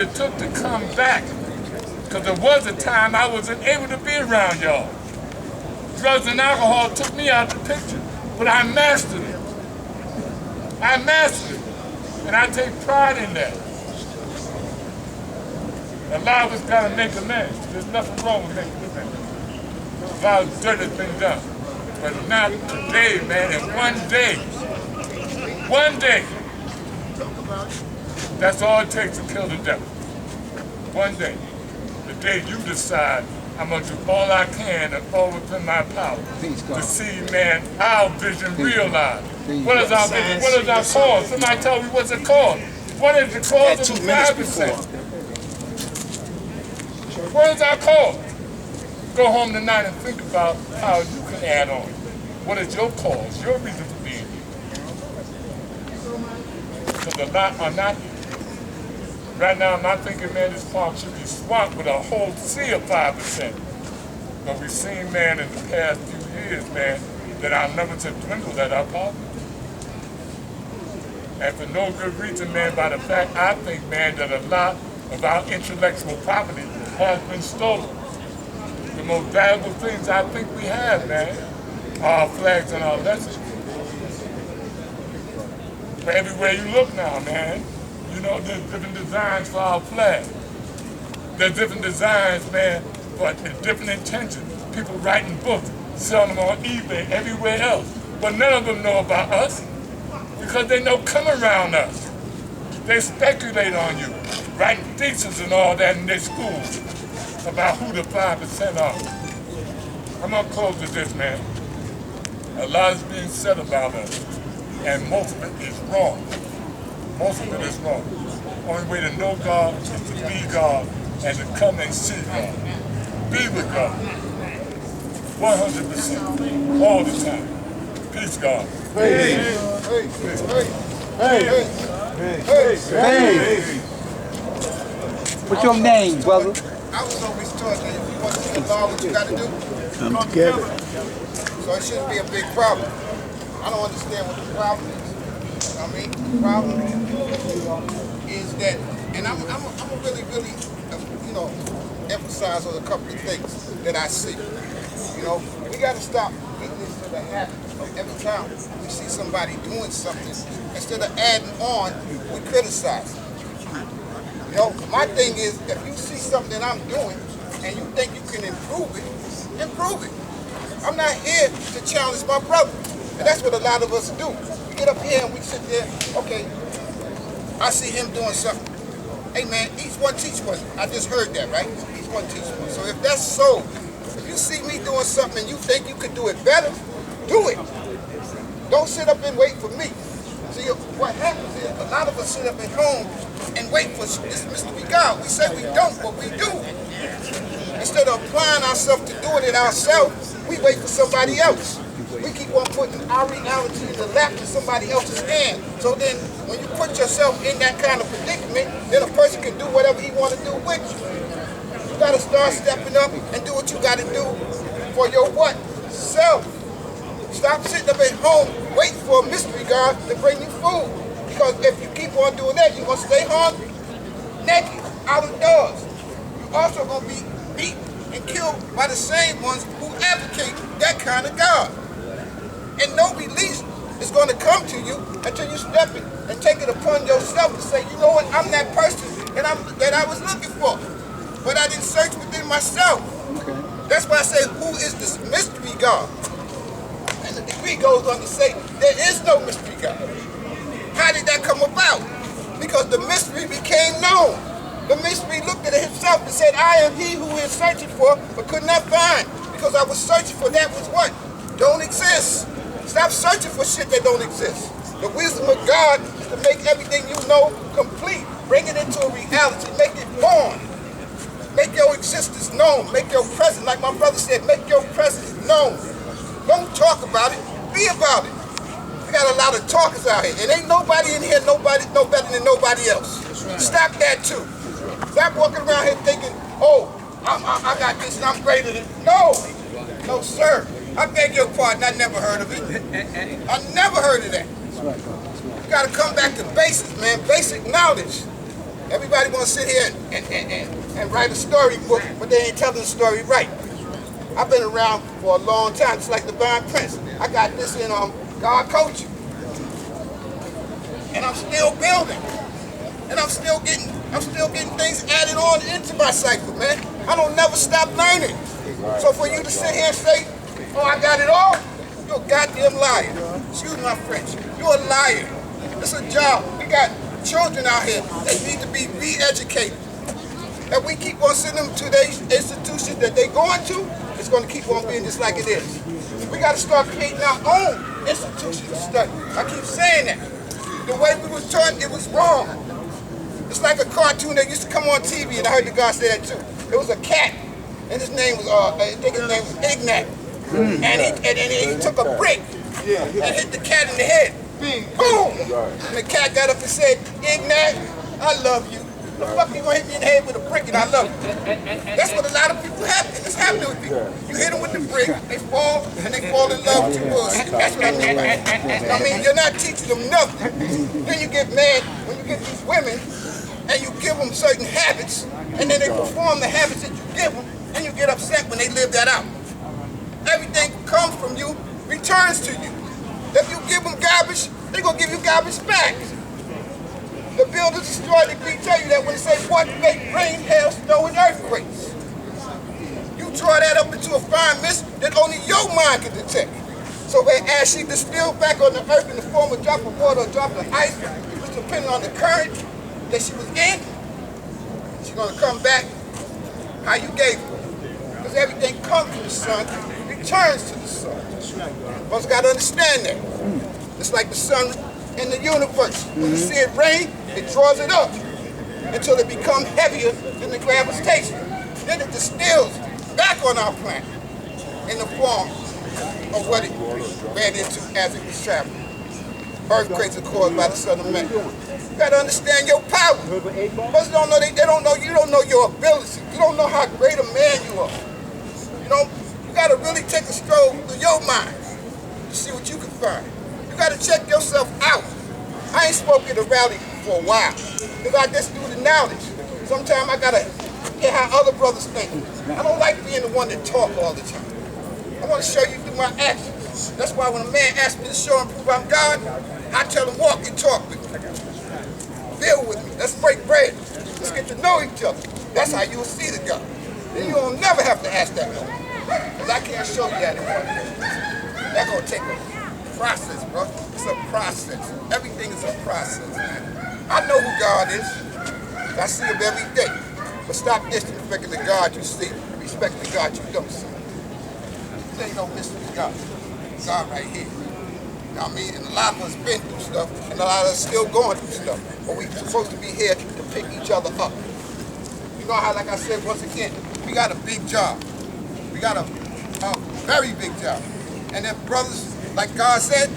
It took to come back, because there was a time I wasn't able to be around y'all. Drugs and alcohol took me out the picture, but I mastered it. I mastered it, and I take pride in that. A lot of us gotta make amends. There's nothing wrong with making amends. A lot of dirt has been done, but not today, man. In one day, that's all it takes to kill the devil. One day, the day you decide I'm gonna do all I can and all within my power to see, man, our vision realized. What is our vision? What is our cause? Somebody tell me what's the cause? What is the cause of the 5%? What is our cause? Go home tonight and think about how you can add on. What is your cause? Your reason for being here? Because a lot are not here. Right now, I'm not thinking, man, this park should be swamped with a whole sea of 5%. But we've seen, man, in the past few years, man, that our numbers have dwindled at our park. And for no good reason, man, by the fact, I think, man, that a lot of our intellectual property has been stolen. The most valuable things I think we have, man, are our flags and our lessons. But everywhere you look now, man, you know, there's different designs for our flag. There's different designs, man, for different intentions. People writing books, selling them on eBay, everywhere else. But none of them know about us because they know come around us. They speculate on you, writing theses and all that in their schools about who the 5% are. I'm gonna close with this, man. A lot is being said about us, and most of it is wrong. Most of it is wrong. Only way to know God is to be God and to come and see God. Be with God. 100%. All the time. Peace, God. Hey. What's your name, brother? I was always taught that if you want to get along, what you got to do? Come together. So it shouldn't be a big problem. I don't understand what the problem is. I mean, the problem is that, and I'm really, you know, emphasize on a couple of things that I see. You know, we got to stop getting into the habit of every time we see somebody doing something, instead of adding on, we criticize. You know, my thing is, if you see something that I'm doing and you think you can improve it, improve it. I'm not here to challenge my brother. And that's what a lot of us do. We get up here and we sit there, okay, I see him doing something. Hey man, each one teach one. I just heard that, right? Each one teach one. So if that's so, if you see me doing something and you think you could do it better, do it. Don't sit up and wait for me. See, what happens is a lot of us sit up at home and wait for this Mr. God. We say we don't, but we do. Instead of applying ourselves to doing it ourselves, we wait for somebody else. We keep on putting our reality in the lap of somebody else's hand. So then, when you put yourself in that kind of predicament, then a person can do whatever he want to do with you. You got to start stepping up and do what you got to do for your what? Self. Stop sitting up at home waiting for a mystery God to bring you food. Because if you keep on doing that, you're going to stay hungry, naked, out of doors. You're also going to be beat and killed by the same ones who advocate that kind of God. And no release is going to come to you until you step it and take it upon yourself to say, you know what, I'm that person that I was looking for. But I didn't search within myself. Okay. That's why I say, who is this mystery God? And the degree goes on to say, there is no mystery God. How did that come about? Because the mystery became known. The mystery looked at himself and said, I am he who is searching for, but could not find. Because I was searching for that which what? Don't exist. Stop searching for shit that don't exist. The wisdom of God is to make everything you know complete. Bring it into a reality. Make it born. Make your existence known. Make your presence, like my brother said, make your presence known. Don't talk about it. Be about it. We got a lot of talkers out here. And ain't nobody in here no better than nobody else. Right. Stop that too. Stop walking around here thinking, oh, I got this and I'm greater than... No. No, sir. I beg your pardon, I never heard of it. I never heard of that. You gotta come back to basics, man. Basic knowledge. Everybody want to sit here and write a storybook, but they ain't telling the story right. I've been around for a long time, just like the Divine Prince. I got this in God Coaching. And I'm still building. And I'm still getting things added on into my cycle, man. I don't never stop learning. So for you to sit here and say, oh, I got it all, you're a goddamn liar. Excuse my French. You're a liar. It's a job. We got children out here that need to be re-educated. If we keep on sending them to these institutions that they're going to, it's going to keep on being just like it is. We got to start creating our own institutions of study. I keep saying that. The way we was taught, it was wrong. It's like a cartoon that used to come on TV, and I heard the guy say that too. It was a cat, and his name was, I think his name was Ignat. And he took a brick and hit the cat in the head. Boom! And the cat got up and said, Ignat, I love you. The fuck you gonna hit me in the head with a brick and I love you? That's what a lot of people happen. It's happening with people. You hit them with the brick, they fall, and they fall in love with your bullshit. That's what I mean by it. I mean, you're not teaching them nothing. Then you get mad when you get these women and you give them certain habits, and then they perform the habits that you give them, and you get upset when they live that out. Everything comes from you, returns to you. If you give them garbage, they're gonna give you garbage back. The Builders Destroy Degree tell you that when they say what make rain, hail, snow, and earthquakes. You draw that up into a fine mist that only your mind can detect. So that as she distilled back on the earth in the form of a drop of water or a drop of ice, which depending on the current that she was in, she's gonna come back how you gave her. Because everything comes from the sun, returns to the sun. One's gotta understand that. It's like the sun in the universe. When you see it rain, it draws it up until it becomes heavier than the gravitation. Then it distills back on our planet in the form of what it ran into as it was traveling. Earthquakes are caused by the Son of Man. You gotta understand your power. Most don't know, they don't know, you don't know your ability. You don't know how great a man you are. You know, you gotta really take a stroll through your mind to see what you can find. You gotta check yourself out. I ain't spoke at a rally for a while, because I just do the knowledge. Sometimes I gotta get how other brothers think. I don't like being the one that talk all the time. I wanna show you through my actions. That's why when a man asks me to show and prove I'm God, I tell him walk and talk with me. Build with me, let's break bread. Let's get to know each other. That's how you'll see the God. Then you don't never have to ask that one. Because I can't show you that in one day. That's gonna take a process, bro. It's a process. Everything is a process, man. I know who God is. I see him every day. But stop disrespecting the God you see. Respect the God you don't see. There ain't no mystery God. God right here. You know what I mean? And a lot of us been through stuff, and a lot of us still going through stuff. But we're supposed to be here to pick each other up. You know how, like I said, once again, we got a big job. We got a very big job. And if brothers, like God said,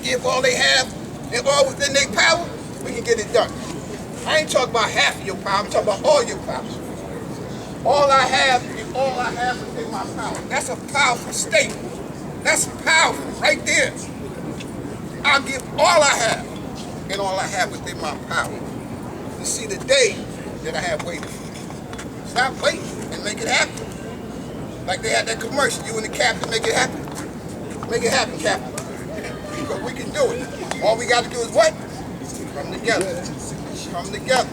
give all they have and all within their power, we can get it done. I ain't talking about half of your power, I'm talking about all your power. All I have and all I have within my power. That's a powerful statement. That's powerful right there. I'll give all I have and all I have within my power. You see the day that I have waited for. Stop waiting and make it happen. Like they had that commercial, you and the captain, make it happen. Make it happen, captain. Because we can do it. All we got to do is what? Come together. Come together.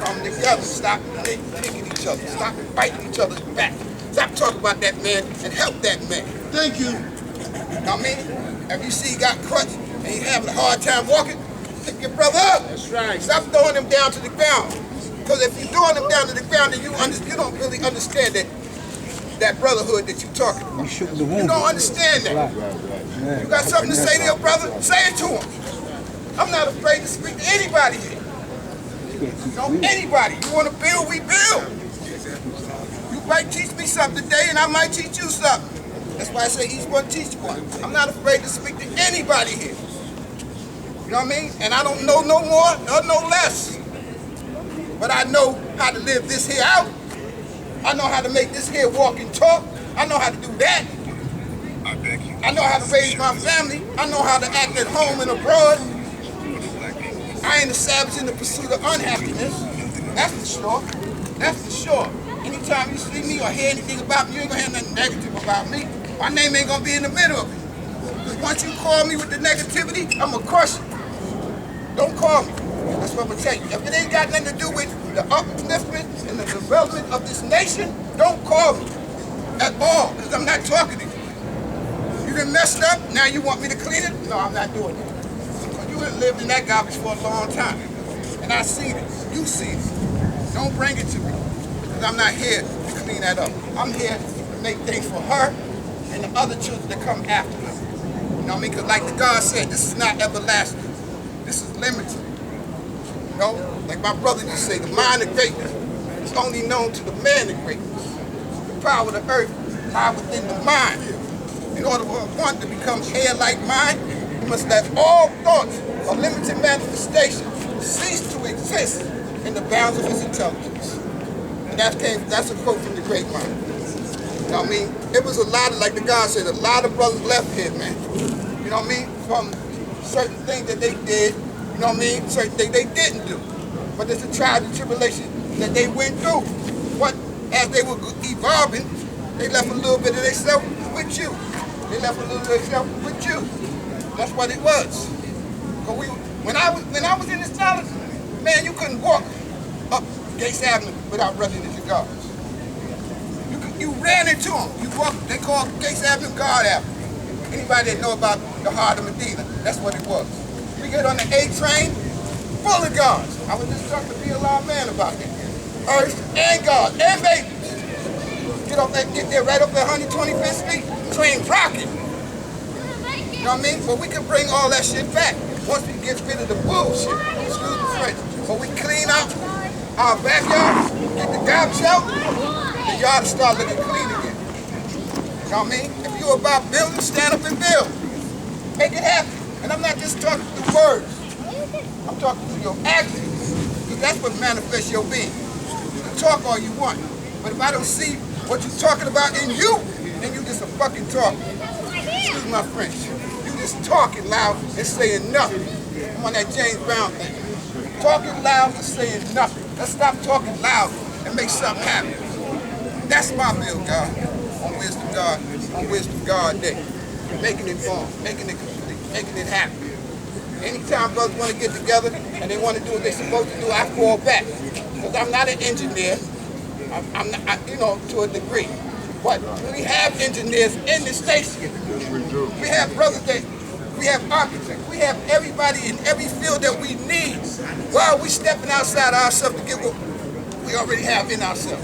Come together. Stop picking each other. Stop fighting each other's back. Stop talking about that man and help that man. Thank you. I mean, if you see he got crutch and he's having a hard time walking, pick your brother up. That's right. Stop throwing him down to the ground. Because if you're throwing him down to the ground, then you don't really understand that brotherhood that you're talking about. You don't understand that. Right. You got something to say to your brother? Say it to him. I'm not afraid to speak to anybody here. You know, anybody. You want to build, we build. You might teach me something today, and I might teach you something. That's why I say each one teach one. I'm not afraid to speak to anybody here. You know what I mean? And I don't know no more or no less. But I know how to live this here out. I know how to make this here walk and talk. I know how to do that. I know how to raise my family. I know how to act at home and abroad. I ain't a savage in the pursuit of unhappiness. That's for sure. That's for sure. Anytime you see me or hear anything about me, you ain't gonna hear nothing negative about me. My name ain't gonna be in the middle of it. Because once you call me with the negativity, I'm gonna crush it. Don't call me. That's what I'm gonna tell you. If it ain't got nothing to do with the upliftment and the development of this nation, don't call me at all, because I'm not talking to you. You done messed up, now you want me to clean it? No, I'm not doing that. Because you have lived in that garbage for a long time. And I see it. You see it. Don't bring it to me, because I'm not here to clean that up. I'm here to make things for her and the other children that come after her. You know what I mean? Because like the God said, this is not everlasting. This is limited. You know, like my brother used to say, the mind of greatness is only known to the man of greatness. The power of the earth lies within the mind. In order for one to become air like mine, you must let all thoughts of limited manifestation cease to exist in the bounds of his intelligence. And that's a quote from the great mind. You know what I mean? It was a lot of, like the God said, a lot of brothers left here, man. You know what I mean? From certain things that they did, you know what I mean? Certain things they didn't do. But there's a trial and tribulation that they went through. What, as they were evolving, they left a little bit of themselves with you. They left a little bit of themselves with you. That's what it was. But when I was in this knowledge, man, you couldn't walk up Gates Avenue without running into guards. You ran into them. They called Gates Avenue Guard Avenue. Anybody that know about the heart of Medina, that's what it was. We get on the A train, full of guards. I was just talking to BLR man about that. Earth and guards and babies. Get there right up at 125th Street, train rocking. You know what I mean? But we can bring all that shit back once we get rid of the bullshit. Excuse the French. But we clean out our backyards, get the garbage out, the yard will start looking clean again. You know what I mean? If you're about building, stand up and build. Make it happen. And I'm not just talking through words. I'm talking through your actions. Because that's what manifests your being. You can talk all you want. But if I don't see what you're talking about in you, then you just a fucking talker. Excuse my French. You just talking loud and saying nothing. I'm on that James Brown thing. Talking loud and saying nothing. Let's stop talking loud and make something happen. That's my bill, God. On Wisdom God Day. Making it form, making it complete, making it happen. Anytime brothers want to get together and they want to do what they're supposed to do, I fall back. Because I'm not an engineer. I'm not, you know, to a degree. But we have engineers in the station. We have brothers we have architects. We have everybody in every field that we need. While we stepping outside ourselves to get what we already have in ourselves.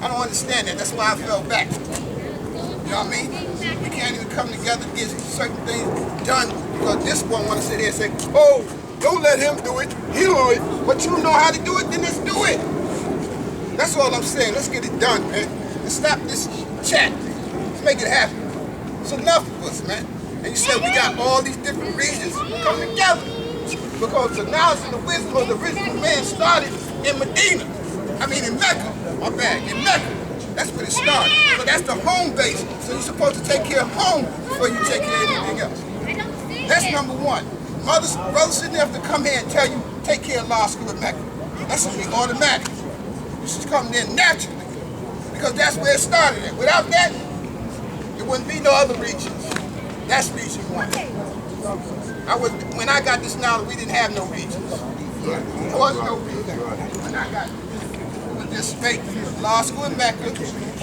I don't understand that. That's why I fell back. You know what I mean? We can't even come together to get certain things done because this one want to sit here and say, oh, don't let him do it. He'll do it. But you know how to do it, then let's do it. That's all I'm saying. Let's get it done, man. Let's stop this chat. Let's make it happen. It's enough of us, man. And you said we got all these different regions coming together because the knowledge and the wisdom of the original man started in Medina. I mean in Mecca. My bad. In Mecca. That's where it started. So that's the home base. So you're supposed to take care of home before you take care of anything else. That's number one. Brothers shouldn't have to come here and tell you, take care of law school in Mecca. That's something automatic. You should come there naturally. Because that's where it started at. Without that, there wouldn't be no other regions. That's region one. When I got this knowledge, we didn't have no regions. There was no region when I got it. Just straight law school in Mecca,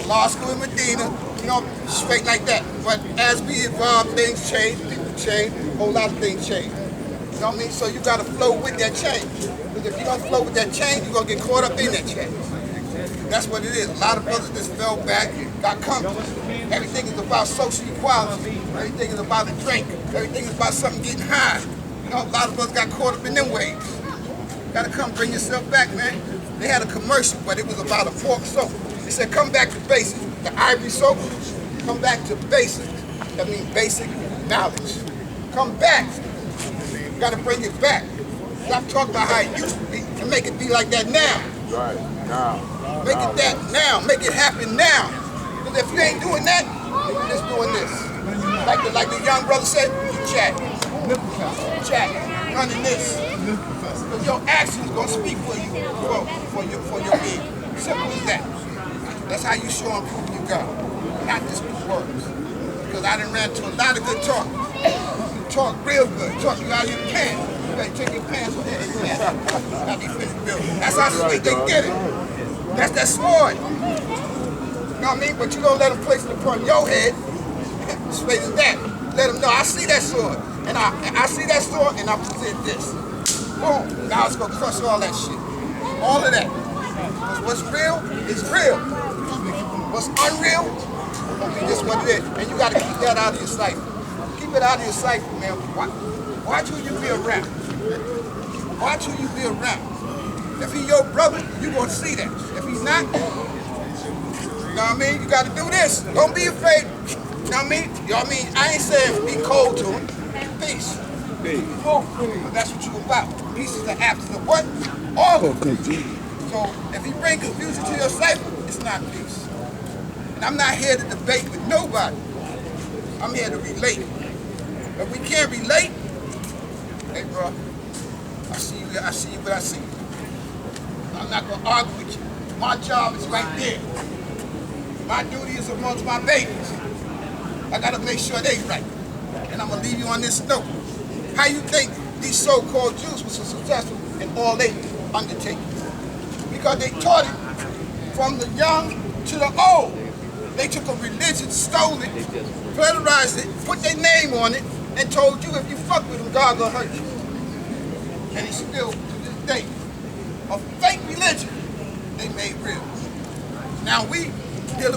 law school in Medina, you know, straight like that. But as we evolve, things change, people change, a whole lot of things change. You know what I mean? So you got to flow with that change. Because if you don't flow with that change, you're going to get caught up in that change. That's what it is. A lot of brothers just fell back, got comfortable. Everything is about social equality. Everything is about a drink. Everything is about something getting high. You know, a lot of brothers got caught up in them ways. Got to come bring yourself back, man. They had a commercial, but it was about a fork soap. They said, come back to basics. The ivory soap, come back to basics. That means basic knowledge. Come back. You got to bring it back. Stop talking about how it used to be and make it be like that now. Right, now. Make it that now. Make it happen now. Because if you ain't doing that, you're just doing this. Like the young brother said, you chat. Chat. Running this. Because your actions gonna speak for you, for your being. Simple as that. That's how you show and prove you God. Not just with words. Because I done ran to a lot of good talk. You talk real good. Talk you out of your pants. You better take your pants off. Now they finish building. That's how sweet they get it. That's that sword. You know what I mean? But you don't let them place it upon your head. Straight as that. Let them know, I see that sword. And I see that sword and I present this. Boom. Now it's going to crush all that shit. All of that. What's real is real. What's unreal will be just what it is. And you got to keep that out of your cypher. Keep it out of your cypher, man. Watch who you be around. Watch who you be around. If he's your brother, you're going to see that. If he's not, you know what I mean? You got to do this. Don't be afraid. You know what I mean? You know what I mean? I ain't saying be cold to him. Peace. But that's what you about. Peace is the absence of what? All of it. So if he bring confusion to your cypher, it's not peace. And I'm not here to debate with nobody. I'm here to relate. If we can't relate, hey bro, I see you, but I see you. I'm not gonna argue with you. My job is right there. My duty is amongst my babies. I gotta make sure they right. And I'm gonna leave you on this note. How you think these so-called Jews were so successful in all they undertakings? Because they taught it from the young to the old. They took a religion, stole it, federalized it, put their name on it, and told you if you fuck with them, God gonna hurt you. And it's still, to this day, a fake religion they made real. Now we